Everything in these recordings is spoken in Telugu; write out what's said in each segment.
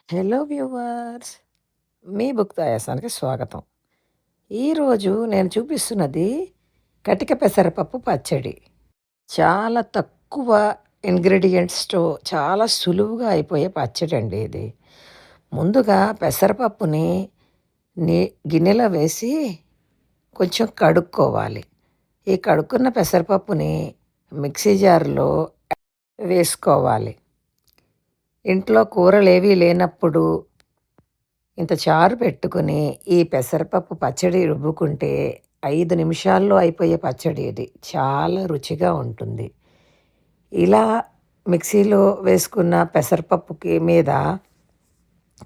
Hello viewers! మీ బుక్ తయాసానికి స్వాగతం. ఈరోజు నేను చూపిస్తున్నది కటిక పెసరపప్పు పచ్చడి. చాలా తక్కువ ఇంగ్రీడియెంట్స్‌తో చాలా సులువుగా అయిపోయే పచ్చడండి ఇది. ముందుగా పెసరపప్పుని నీ గిన్నెలో వేసి కొంచెం కడుక్కోవాలి. ఈ కడుక్కున్న పెసరపప్పుని మిక్సీ జార్‌లో వేసుకోవాలి. ఇంట్లో కూరలేవీ లేనప్పుడు ఇంత చారు పెట్టుకొని ఈ పెసరపప్పు పచ్చడి రుబ్బుకుంటే 5 నిమిషాల్లో అయిపోయే పచ్చడి ఇది. చాలా రుచిగా ఉంటుంది. ఇలా మిక్సీలో వేసుకున్న పెసరపప్పుకి మీద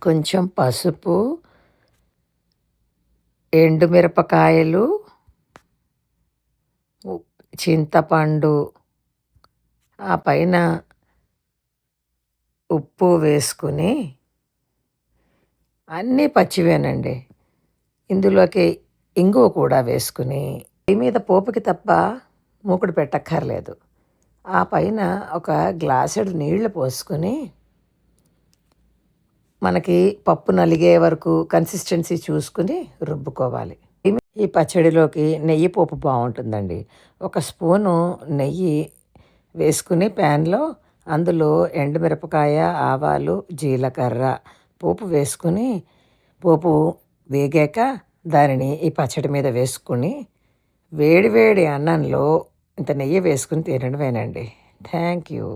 కొంచెం పసుపు, ఎండుమిరపకాయలు, చింతపండు, ఆ పైన ఉప్పు వేసుకుని అన్నీ పచ్చివేనండి. ఇందులోకి ఇంగువ కూడా వేసుకుని పొయ్యి మీద పోపుకి తప్ప మూకుడు పెట్టక్కర్లేదు. ఆ పైన ఒక గ్లాసెడు నీళ్లు పోసుకొని మనకి పప్పు నలిగే వరకు కన్సిస్టెన్సీ చూసుకుని రుబ్బుకోవాలి. ఈ పచ్చడిలోకి నెయ్యి పోపు బాగుంటుందండి. ఒక స్పూను నెయ్యి వేసుకుని ప్యాన్లో అందులో ఎండుమిరపకాయ, ఆవాలు, జీలకర్ర పోపు వేసుకుని పోపు వేగాక దానిని ఈ పచ్చడి మీద వేసుకుని వేడి వేడి అన్నంలో ఇంత నెయ్యి వేసుకుని తినడమేనండి. Thank you.